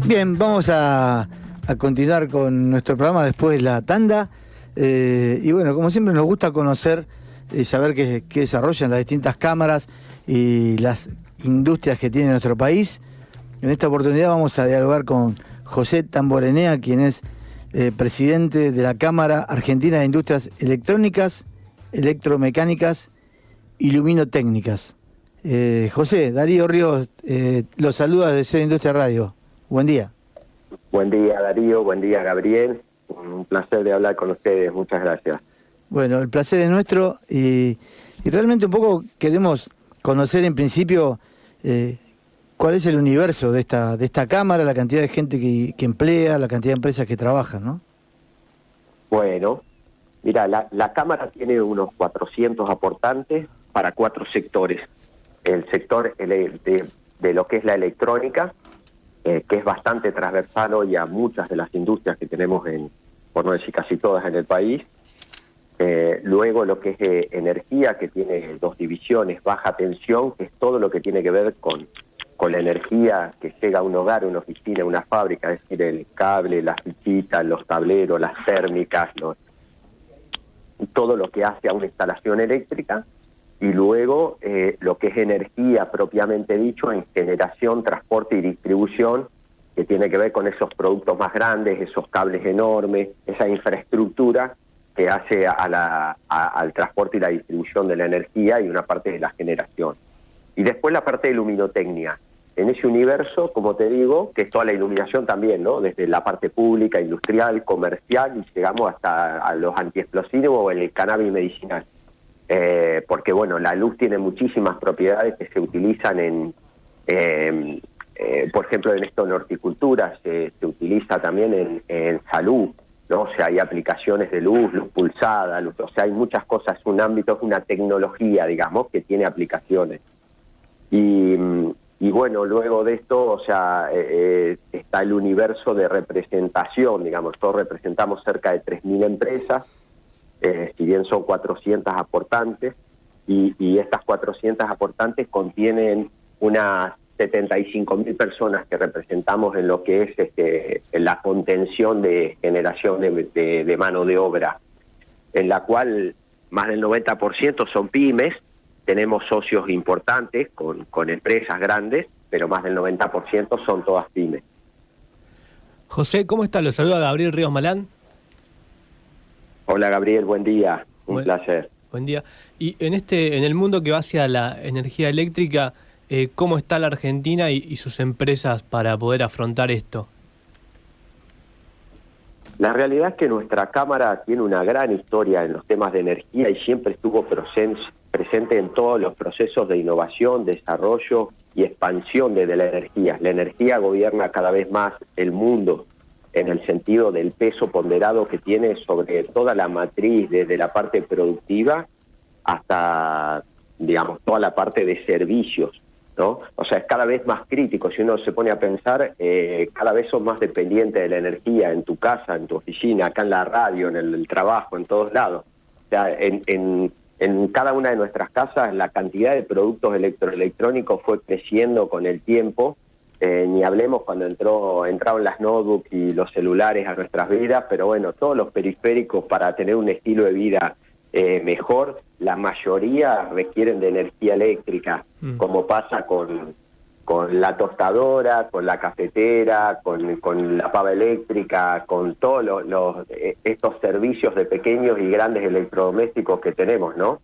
Bien, vamos a continuar con nuestro programa después de la tanda. Y bueno, como siempre nos gusta conocer y saber qué desarrollan las distintas cámaras y las industrias que tiene nuestro país. En esta oportunidad vamos a dialogar con José Tamborenea, quien es presidente de la Cámara Argentina de Industrias Electrónicas, Electromecánicas y Luminotécnicas. José, Darío Ríos los saluda desde Ser Industria Radio. Buen día. Buen día, Darío. Buen día, Gabriel. Un placer de hablar con ustedes. Muchas gracias. Bueno, el placer es nuestro y realmente un poco queremos conocer en principio cuál es el universo de esta cámara, la cantidad de gente que emplea, la cantidad de empresas que trabajan, ¿no? Bueno, mira, la cámara tiene unos 400 aportantes para 4 sectores. El sector de lo que es la electrónica, que es bastante transversal hoy a muchas de las industrias que tenemos, por no decir casi todas en el país. Luego lo que es energía, que tiene 2 divisiones, baja tensión, que es todo lo que tiene que ver con la energía que llega a un hogar, una oficina, una fábrica, es decir, el cable, las fichitas, los tableros, las térmicas, todo lo que hace a una instalación eléctrica. Y luego lo que es energía propiamente dicho en generación, transporte y distribución, que tiene que ver con esos productos más grandes, esos cables enormes, esa infraestructura que hace al transporte y la distribución de la energía y una parte de la generación. Y después la parte de luminotecnia. En ese universo, como te digo, que es toda la iluminación también, ¿no? Desde la parte pública, industrial, comercial, y llegamos hasta a los antiexplosivos o el cannabis medicinal. Porque bueno, la luz tiene muchísimas propiedades que se utilizan por ejemplo, en esto en horticultura, se utiliza también en salud, ¿no? O sea, hay aplicaciones de luz pulsada, o sea, hay muchas cosas, es un ámbito, es una tecnología, digamos, que tiene aplicaciones. Y bueno, luego de esto, o sea, está el universo de representación, digamos, todos representamos cerca de 3.000 empresas, si bien son 400 aportantes, y estas 400 aportantes contienen unas 75.000 personas que representamos en lo que es en la contención de generación de mano de obra, en la cual más del 90% son pymes. Tenemos socios importantes con empresas grandes, pero más del 90% son todas pymes. José, ¿cómo está? Lo saluda Gabriel Ríos Malán. Hola Gabriel, buen día, un placer. Buen día. Y en el mundo que va hacia la energía eléctrica, ¿cómo está la Argentina y sus empresas para poder afrontar esto? La realidad es que nuestra Cámara tiene una gran historia en los temas de energía y siempre estuvo presente en todos los procesos de innovación, desarrollo y expansión de la energía. La energía gobierna cada vez más el mundo en el sentido del peso ponderado que tiene sobre toda la matriz, desde la parte productiva hasta, digamos, toda la parte de servicios, ¿no? O sea, es cada vez más crítico. Si uno se pone a pensar, cada vez son más dependientes de la energía en tu casa, en tu oficina, acá en la radio, en el trabajo, en todos lados. O sea, en cada una de nuestras casas la cantidad de productos electrónicos fue creciendo con el tiempo. Ni hablemos cuando entraron las notebooks y los celulares a nuestras vidas, pero bueno, todos los periféricos para tener un estilo de vida mejor, la mayoría requieren de energía eléctrica, como pasa con la tostadora, con la cafetera, con la pava eléctrica, con todos estos servicios de pequeños y grandes electrodomésticos que tenemos, ¿no?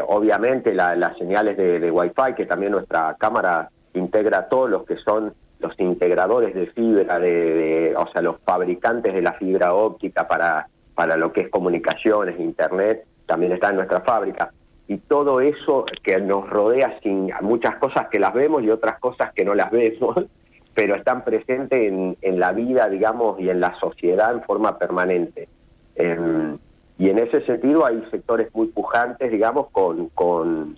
Obviamente las señales de Wi-Fi, que también nuestra cámara integra todos los que son los integradores de fibra, o sea, los fabricantes de la fibra óptica para lo que es comunicaciones, internet, también está en nuestra fábrica. Y todo eso que nos rodea, sin muchas cosas que las vemos y otras cosas que no las vemos, pero están presentes en la vida, digamos, y en la sociedad en forma permanente. Y en ese sentido hay sectores muy pujantes, digamos, con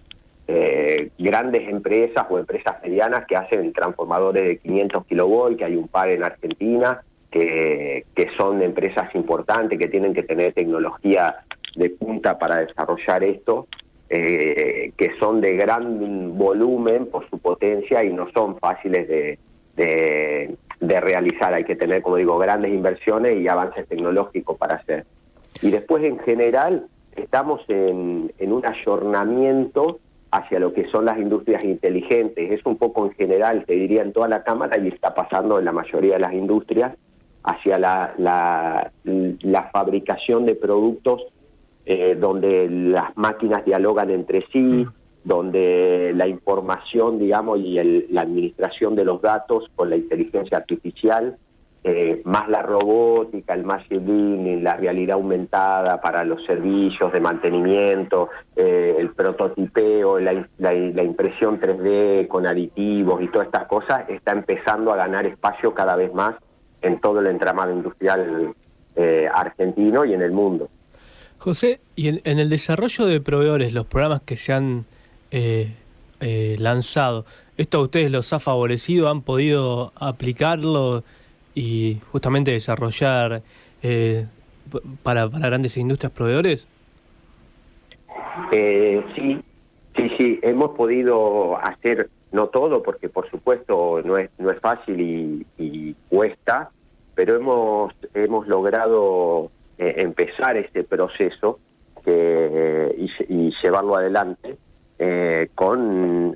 grandes empresas o empresas medianas que hacen transformadores de 500 kilovolts, que hay un par en Argentina, que son empresas importantes, que tienen que tener tecnología de punta para desarrollar esto, que son de gran volumen por su potencia y no son fáciles de de realizar. Hay que tener, como digo, grandes inversiones y avances tecnológicos para hacer. Y después, en general, estamos en un ayornamiento hacia lo que son las industrias inteligentes. Es un poco en general, te diría, en toda la Cámara, y está pasando en la mayoría de las industrias, hacia la fabricación de productos donde las máquinas dialogan entre sí, donde la información, digamos, y la administración de los datos con la inteligencia artificial, más la robótica, el machine learning, la realidad aumentada para los servicios de mantenimiento, el prototipeo, la impresión 3D con aditivos y todas estas cosas, está empezando a ganar espacio cada vez más en todo el entramado industrial argentino y en el mundo. José, y en el desarrollo de proveedores, los programas que se han lanzado, ¿esto a ustedes los ha favorecido? ¿Han podido aplicarlo y justamente desarrollar para grandes industrias proveedores? Sí, hemos podido hacer, no todo, porque por supuesto no es fácil y cuesta, pero hemos logrado empezar este proceso y llevarlo adelante con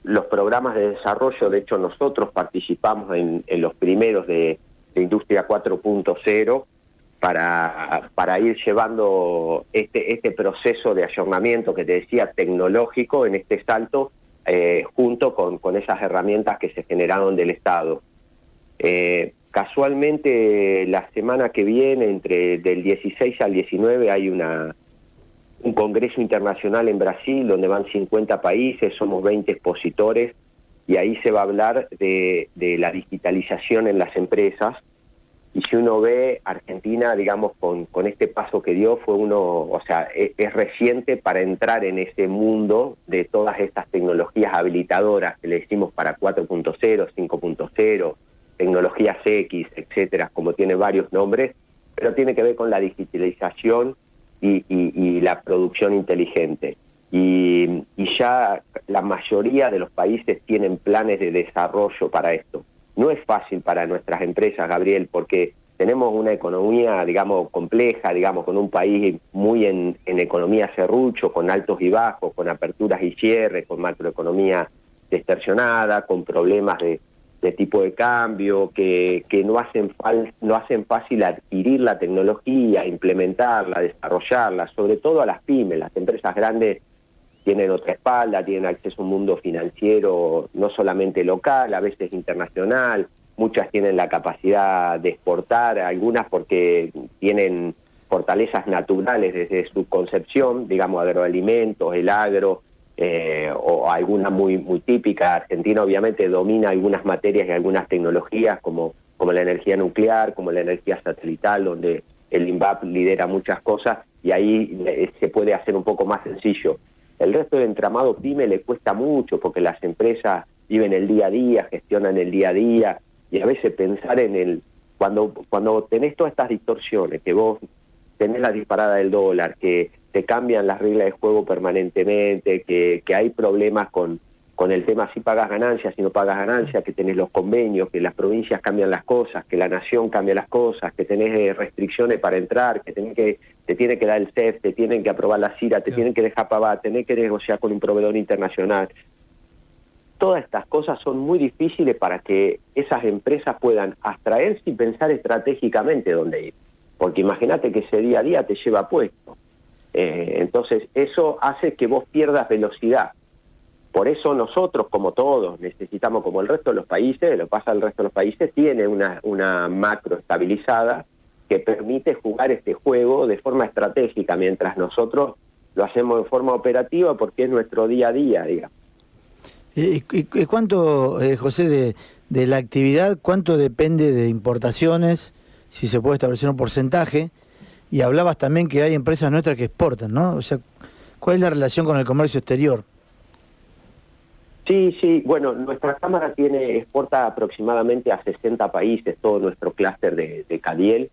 los programas de desarrollo. De hecho, nosotros participamos en los primeros de Industria 4.0 para ir llevando este proceso de ayornamiento que te decía tecnológico en este salto junto con esas herramientas que se generaron del Estado. Casualmente la semana que viene, del 16 al 19, hay un congreso internacional en Brasil donde van 50 países, somos 20 expositores, y ahí se va a hablar de la digitalización en las empresas. Y si uno ve Argentina, digamos, con este paso que dio, es reciente para entrar en ese mundo de todas estas tecnologías habilitadoras que le decimos para 4.0, 5.0, tecnologías X, etcétera, como tiene varios nombres, pero tiene que ver con la digitalización y la producción inteligente. Y ya la mayoría de los países tienen planes de desarrollo para esto. No es fácil para nuestras empresas, Gabriel, porque tenemos una economía, digamos, compleja, digamos, con un país muy en economía serrucho, con altos y bajos, con aperturas y cierres, con macroeconomía distorsionada, con problemas de tipo de cambio, que no hacen fácil adquirir la tecnología, implementarla, desarrollarla, sobre todo a las pymes. Las empresas grandes tienen otra espalda, tienen acceso a un mundo financiero no solamente local, a veces internacional. Muchas tienen la capacidad de exportar, algunas porque tienen fortalezas naturales desde su concepción, digamos, agroalimentos, el agro, o alguna muy típica. Argentina obviamente domina algunas materias y algunas tecnologías como la energía nuclear, como la energía satelital, donde el INVAP lidera muchas cosas, y ahí se puede hacer un poco más sencillo. El resto del entramado PYME le cuesta mucho porque las empresas viven el día a día, gestionan el día a día, y a veces pensar cuando tenés todas estas distorsiones, que vos tenés la disparada del dólar, que te cambian las reglas de juego permanentemente, que hay problemas con el tema si pagas ganancias, si no pagas ganancias, que tenés los convenios, que las provincias cambian las cosas, que la nación cambia las cosas, que tenés restricciones para entrar, que te tiene que dar el CEF, te tienen que aprobar la CIRA, te tienen que dejar pagar, tenés que negociar con un proveedor internacional. Todas estas cosas son muy difíciles para que esas empresas puedan abstraerse y pensar estratégicamente dónde ir. Porque imagínate que ese día a día te lleva puesto. Entonces eso hace que vos pierdas velocidad. Por eso nosotros, como todos, necesitamos, como el resto de los países, lo pasa al resto de los países, tiene una macro estabilizada que permite jugar este juego de forma estratégica, mientras nosotros lo hacemos de forma operativa porque es nuestro día a día, digamos. ¿Y cuánto, José, de la actividad, cuánto depende de importaciones, si se puede establecer un porcentaje? Y hablabas también que hay empresas nuestras que exportan, ¿no? O sea, ¿cuál es la relación con el comercio exterior? Sí, bueno, nuestra cámara exporta aproximadamente a 60 países, todo nuestro clúster de Cadiel.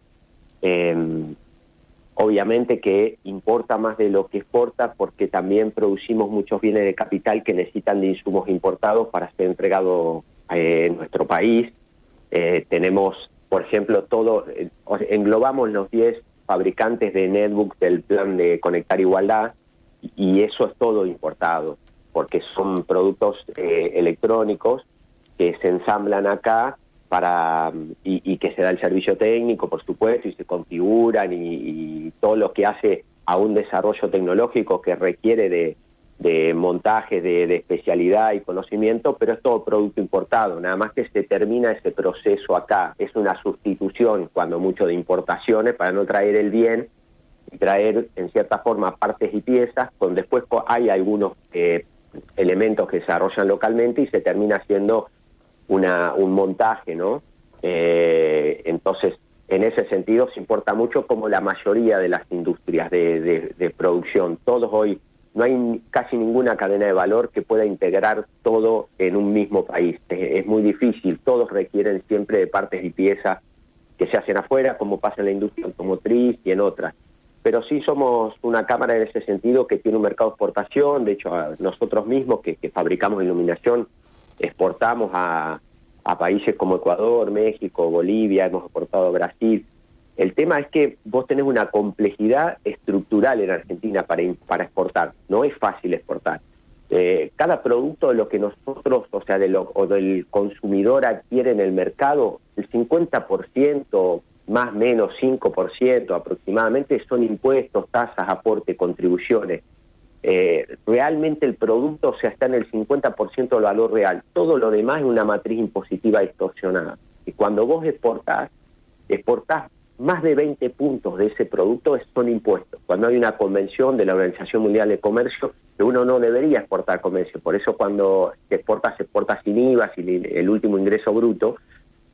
Obviamente que importa más de lo que exporta porque también producimos muchos bienes de capital que necesitan de insumos importados para ser entregados en nuestro país. Tenemos, por ejemplo, englobamos los 10 fabricantes de netbooks del plan de Conectar Igualdad, y eso es todo importado, porque son productos electrónicos que se ensamblan acá y que se da el servicio técnico, por supuesto, y se configuran, y todo lo que hace a un desarrollo tecnológico que requiere de montajes de especialidad y conocimiento, pero es todo producto importado, nada más que se termina ese proceso acá. Es una sustitución, cuando mucho, de importaciones, para no traer el bien y traer en cierta forma partes y piezas, donde después hay algunos elementos que se desarrollan localmente y se termina haciendo un montaje, ¿no? Entonces, en ese sentido se importa mucho, como la mayoría de las industrias de producción. Todos hoy, no hay casi ninguna cadena de valor que pueda integrar todo en un mismo país. Es muy difícil, todos requieren siempre de partes y piezas que se hacen afuera, como pasa en la industria automotriz y en otras. Pero sí somos una cámara en ese sentido que tiene un mercado de exportación. De hecho, nosotros mismos que fabricamos iluminación, exportamos a países como Ecuador, México, Bolivia, hemos exportado a Brasil. El tema es que vos tenés una complejidad estructural en Argentina para exportar. No es fácil exportar. Cada producto de lo que nosotros, o sea, del consumidor adquiere en el mercado, el 50%, más o menos 5% aproximadamente, son impuestos, tasas, aporte, contribuciones. Realmente el producto, o sea, está en el 50% del valor real. Todo lo demás es una matriz impositiva distorsionada. Y cuando vos exportás más de 20 puntos de ese producto son impuestos. Cuando hay una convención de la Organización Mundial de Comercio, que uno no debería exportar comercio. Por eso cuando se exporta sin IVA, sin el último ingreso bruto.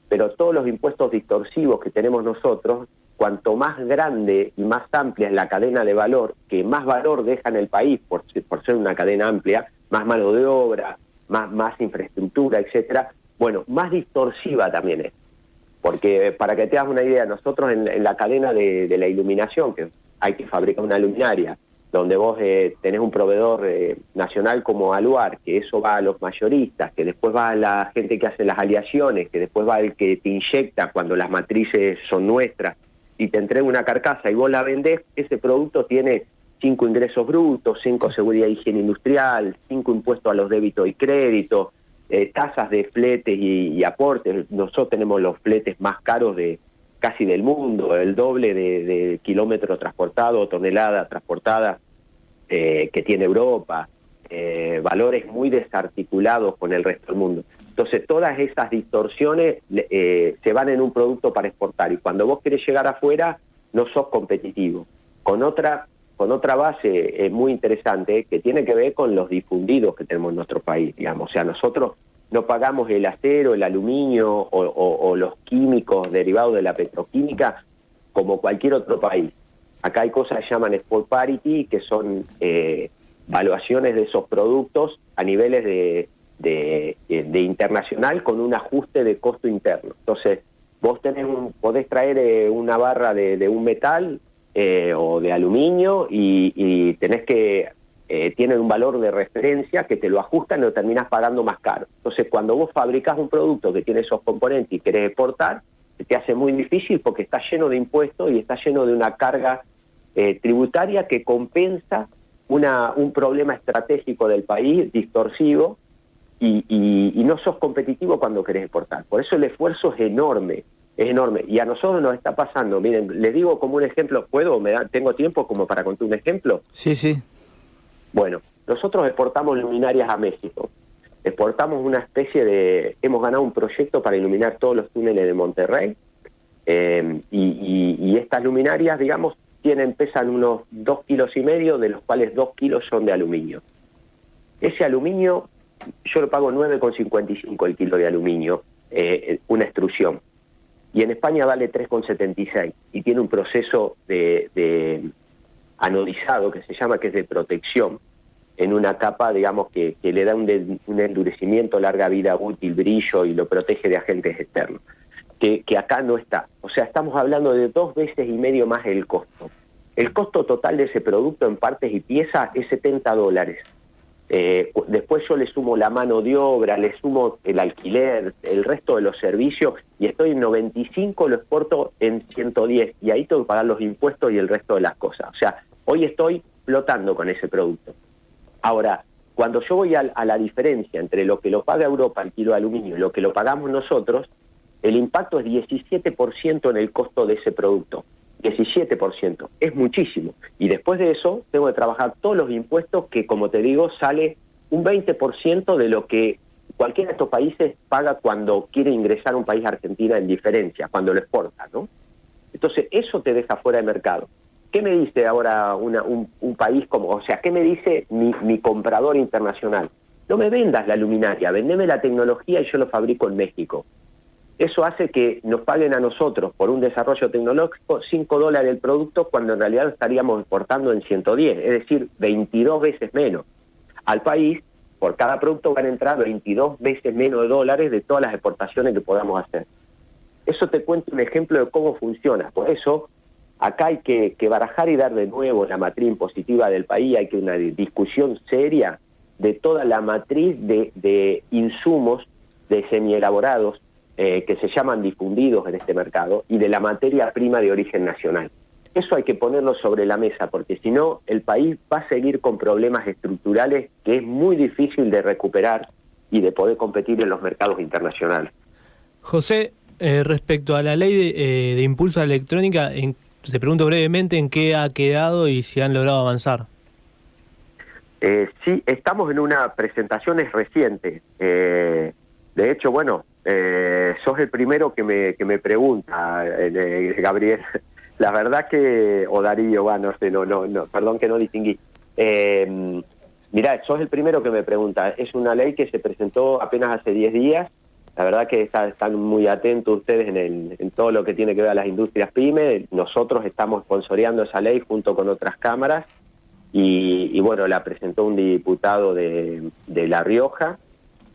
Pero todos los impuestos distorsivos que tenemos nosotros, cuanto más grande y más amplia es la cadena de valor, que más valor deja en el país por ser una cadena amplia, más mano de obra, más infraestructura, etcétera, bueno, más distorsiva también es. Porque, para que te hagas una idea, nosotros en la cadena de la iluminación, que hay que fabricar una luminaria, donde vos tenés un proveedor nacional como Aluar, que eso va a los mayoristas, que después va a la gente que hace las aleaciones, que después va el que te inyecta cuando las matrices son nuestras, y te entrega una carcasa y vos la vendés, ese producto tiene 5 ingresos brutos, 5 seguridad e higiene industrial, 5 impuestos a los débitos y créditos, tasas de fletes y aportes. Nosotros tenemos los fletes más caros casi del mundo, el doble de kilómetro transportado, tonelada transportada que tiene Europa, valores muy desarticulados con el resto del mundo. Entonces todas esas distorsiones se van en un producto para exportar, y cuando vos querés llegar afuera no sos competitivo. Con otra base muy interesante que tiene que ver con los difundidos que tenemos en nuestro país, digamos. O sea, nosotros no pagamos el acero, el aluminio o los químicos derivados de la petroquímica como cualquier otro país. Acá hay cosas que se llaman export parity, que son valuaciones de esos productos a niveles de internacional, con un ajuste de costo interno. Entonces, vos podés traer una barra de un metal o de aluminio y tenés que tienen un valor de referencia que te lo ajustan y lo terminás pagando más caro. Entonces, cuando vos fabricás un producto que tiene esos componentes y querés exportar, te hace muy difícil, porque está lleno de impuestos y está lleno de una carga tributaria que compensa un problema estratégico del país, distorsivo, y no sos competitivo cuando querés exportar. Por eso el esfuerzo es enorme. Y a nosotros nos está pasando. Miren, les digo como un ejemplo. ¿Tengo tiempo como para contar un ejemplo? Sí, sí. Bueno, nosotros exportamos luminarias a México. Exportamos una especie hemos ganado un proyecto para iluminar todos los túneles de Monterrey, y estas luminarias, digamos, pesan unos 2,5 kilos, de los cuales 2 kilos son de aluminio. Ese aluminio, yo lo pago 9,55 el kilo de aluminio, una extrusión. Y en España vale 3,76 y tiene un proceso de anodizado que se llama, que es de protección, en una capa, digamos, que le da un endurecimiento, larga vida útil, brillo, y lo protege de agentes externos, que acá no está. O sea, estamos hablando de 2,5 veces más el costo. El costo total de ese producto en partes y piezas es $70. Después yo le sumo la mano de obra, le sumo el alquiler, el resto de los servicios, y estoy en 95, lo exporto en 110, y ahí tengo que pagar los impuestos y el resto de las cosas. O sea, hoy estoy flotando con ese producto. Ahora, cuando yo voy a la diferencia entre lo que lo paga Europa el kilo de aluminio y lo que lo pagamos nosotros, el impacto es 17% en el costo de ese producto. 17%, es muchísimo. Y después de eso, tengo que trabajar todos los impuestos que, como te digo, sale un 20% de lo que cualquiera de estos países paga cuando quiere ingresar a un país Argentina en diferencia, cuando lo exporta, ¿no? Entonces, eso te deja fuera de mercado. ¿Qué me dice ahora un país como, o sea, qué me dice mi comprador internacional? No me vendas la luminaria, vendeme la tecnología y yo lo fabrico en México. Eso hace que nos paguen a nosotros por un desarrollo tecnológico $5 el producto, cuando en realidad estaríamos exportando en 110, es decir, 22 veces menos. Al país, por cada producto van a entrar 22 veces menos de dólares de todas las exportaciones que podamos hacer. Eso te cuento un ejemplo de cómo funciona. Por eso, acá hay que barajar y dar de nuevo la matriz impositiva del país. Hay que una discusión seria de toda la matriz de insumos, de semielaborados, que se llaman difundidos en este mercado, y de la materia prima de origen nacional. Eso hay que ponerlo sobre la mesa, porque si no, el país va a seguir con problemas estructurales que es muy difícil de recuperar y de poder competir en los mercados internacionales. José, respecto a la ley de impulso a la electrónica, te pregunto brevemente en qué ha quedado y si han logrado avanzar. Sí, estamos en una presentación reciente. De hecho, bueno, sos el primero que me pregunta, Gabriel. La verdad que, o Darío, bueno, no sé, no, perdón que no distinguí. Mirá, sos el primero que me pregunta. Es una ley que se presentó apenas hace 10 días. La verdad que están muy atentos ustedes en todo lo que tiene que ver a las industrias pyme. Nosotros estamos sponsoreando esa ley junto con otras cámaras. Y bueno, la presentó un diputado de La Rioja.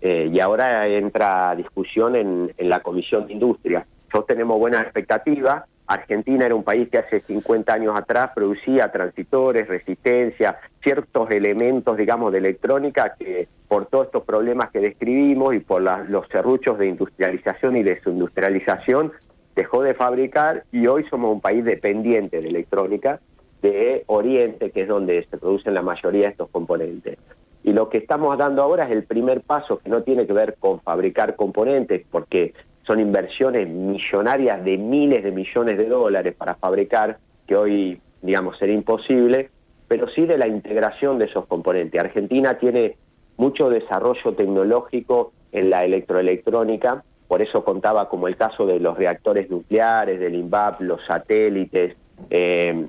Y ahora entra a discusión en la Comisión de Industria. Nosotros tenemos buenas expectativas. Argentina era un país que hace 50 años atrás producía transitores, resistencia, ciertos elementos, digamos, de electrónica que por todos estos problemas que describimos y por los serruchos de industrialización y desindustrialización dejó de fabricar, y hoy somos un país dependiente de electrónica de Oriente, que es donde se producen la mayoría de estos componentes. Y lo que estamos dando ahora es el primer paso, que no tiene que ver con fabricar componentes, porque son inversiones millonarias de miles de millones de dólares para fabricar, que hoy, digamos, sería imposible, pero sí de la integración de esos componentes. Argentina tiene mucho desarrollo tecnológico en la electroelectrónica, por eso contaba como el caso de los reactores nucleares, del INVAP, los satélites.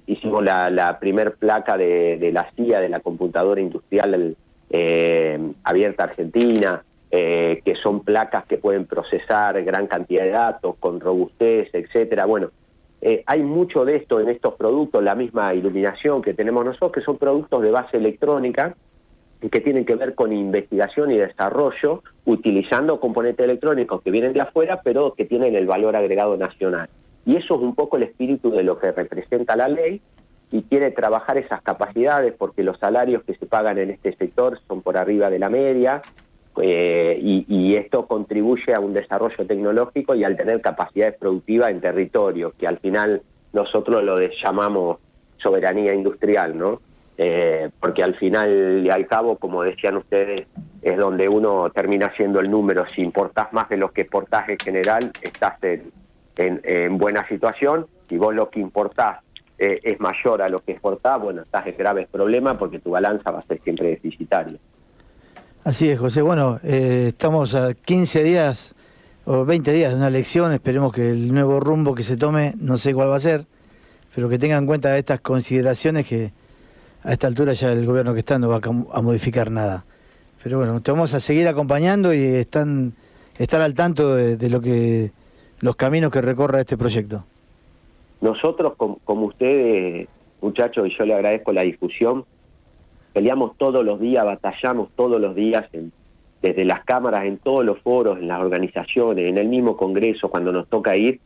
Hicimos la primer placa de la CIA, de la computadora industrial abierta argentina, que son placas que pueden procesar gran cantidad de datos con robustez, etcétera. Bueno, hay mucho de esto en estos productos, la misma iluminación que tenemos nosotros, que son productos de base electrónica y que tienen que ver con investigación y desarrollo, utilizando componentes electrónicos que vienen de afuera, pero que tienen el valor agregado nacional. Y eso es un poco el espíritu de lo que representa la ley, y quiere trabajar esas capacidades, porque los salarios que se pagan en este sector son por arriba de la media, y esto contribuye a un desarrollo tecnológico y al tener capacidades productivas en territorio, que al final nosotros lo llamamos soberanía industrial, ¿no? Porque al final y al cabo, como decían ustedes, es donde uno termina haciendo el número. Si importás más de lo que exportás en general, estás en buena situación. Si vos lo que importás es mayor a lo que exportás, bueno, estás en graves problemas, porque tu balanza va a ser siempre deficitaria. Así es, José. Bueno, estamos a 15 días o 20 días de una elección. Esperemos que el nuevo rumbo que se tome, no sé cuál va a ser, pero que tengan en cuenta estas consideraciones, que a esta altura ya el gobierno que está no va a modificar nada. Pero bueno, te vamos a seguir acompañando y estar al tanto de lo que los caminos que recorra este proyecto. Nosotros, como ustedes, muchachos, y yo le agradezco la discusión, peleamos todos los días, batallamos todos los días, desde las cámaras, en todos los foros, en las organizaciones, en el mismo Congreso, cuando nos toca ir,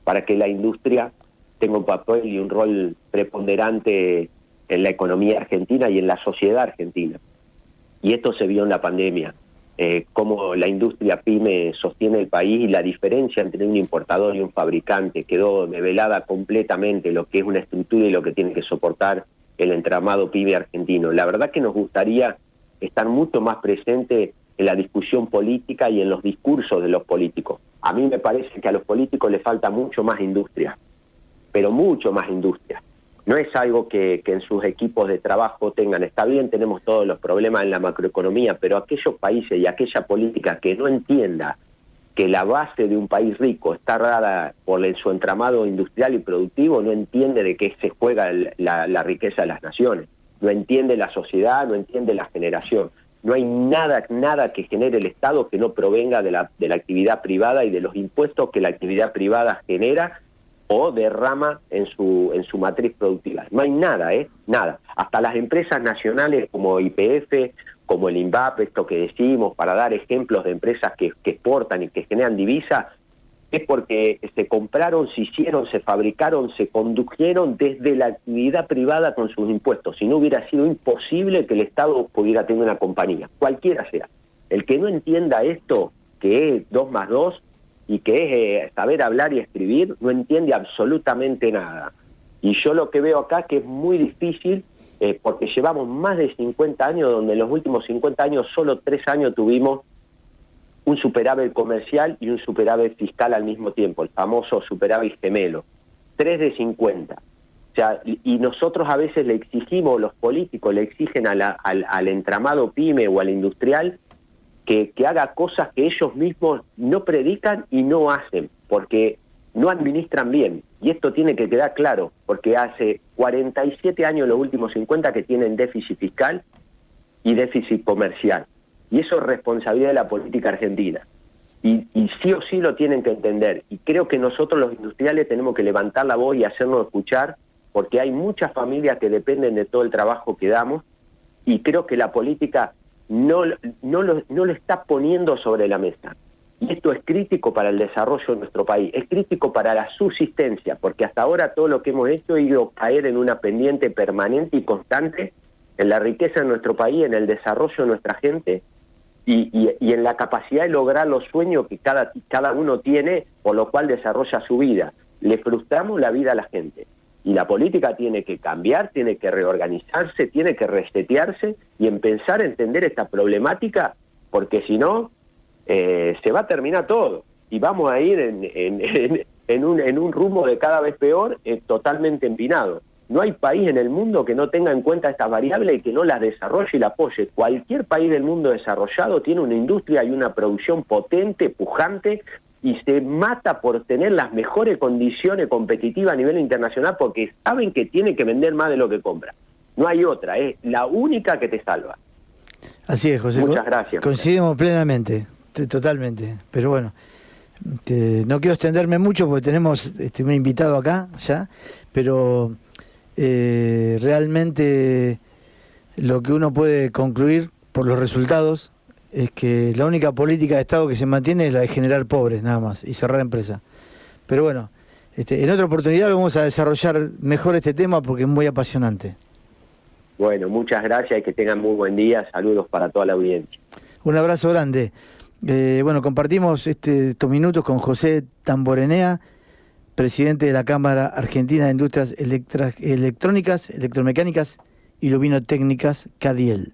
para que la industria tenga un papel y un rol preponderante en la economía argentina y en la sociedad argentina. Y esto se vio en la pandemia, cómo la industria pyme sostiene el país y la diferencia entre un importador y un fabricante quedó develada completamente, lo que es una estructura y lo que tiene que soportar el entramado pyme argentino. La verdad que nos gustaría estar mucho más presente en la discusión política y en los discursos de los políticos. A mí me parece que a los políticos les falta mucho más industria, pero mucho más industria. No es algo que en sus equipos de trabajo tengan. Está bien, tenemos todos los problemas en la macroeconomía, pero aquellos países y aquella política que no entienda que la base de un país rico está dada por su entramado industrial y productivo, no entiende de qué se juega la riqueza de las naciones, no entiende la sociedad, no entiende la generación. No hay nada que genere el Estado que no provenga de la actividad privada y de los impuestos que la actividad privada genera o derrama en su matriz productiva. No hay nada, nada. Hasta las empresas nacionales como YPF, como el INVAP, esto que decimos, para dar ejemplos de empresas que exportan y que generan divisas, es porque se compraron, se hicieron, se fabricaron, se condujeron desde la actividad privada con sus impuestos. Si no, hubiera sido imposible que el Estado pudiera tener una compañía, cualquiera sea. El que no entienda esto, que es 2 más 2, y que es saber hablar y escribir, no entiende absolutamente nada. Y yo lo que veo acá es que es muy difícil, porque llevamos más de 50 años, donde en los últimos 50 años solo 3 años tuvimos un superávit comercial y un superávit fiscal al mismo tiempo, el famoso superávit gemelo, 3 de 50. O sea, y nosotros a veces le exigimos, los políticos le exigen al entramado pyme o al industrial que haga cosas que ellos mismos no predican y no hacen, porque no administran bien. Y esto tiene que quedar claro, porque hace 47 años, los últimos 50, que tienen déficit fiscal y déficit comercial. Y eso es responsabilidad de la política argentina. Y sí o sí lo tienen que entender. Y creo que nosotros los industriales tenemos que levantar la voz y hacernos escuchar, porque hay muchas familias que dependen de todo el trabajo que damos, y creo que la política no lo está poniendo sobre la mesa. Y esto es crítico para el desarrollo de nuestro país, es crítico para la subsistencia, porque hasta ahora todo lo que hemos hecho ha ido a caer en una pendiente permanente y constante en la riqueza de nuestro país, en el desarrollo de nuestra gente y en la capacidad de lograr los sueños que cada uno tiene, por lo cual desarrolla su vida. Le frustramos la vida a la gente. Y la política tiene que cambiar, tiene que reorganizarse, tiene que resetearse y empezar a entender esta problemática, porque si no, se va a terminar todo. Y vamos a ir en un rumbo de cada vez peor, totalmente empinado. No hay país en el mundo que no tenga en cuenta estas variables y que no las desarrolle y la apoye. Cualquier país del mundo desarrollado tiene una industria y una producción potente, pujante, y se mata por tener las mejores condiciones competitivas a nivel internacional porque saben que tienen que vender más de lo que compran. No hay otra, es la única que te salva. Así es, José. Muchas gracias. Coincidimos plenamente, totalmente. Pero bueno, no quiero extenderme mucho porque tenemos un invitado acá ya, pero realmente lo que uno puede concluir por los resultados es que la única política de Estado que se mantiene es la de generar pobres, nada más, y cerrar empresas. Pero bueno, en otra oportunidad vamos a desarrollar mejor este tema porque es muy apasionante. Bueno, muchas gracias y que tengan muy buen día. Saludos para toda la audiencia. Un abrazo grande. Bueno, compartimos estos minutos con José Tamborenea, presidente de la Cámara Argentina de Industrias Electrónicas, Electromecánicas y Luminotécnicas, CADIEL.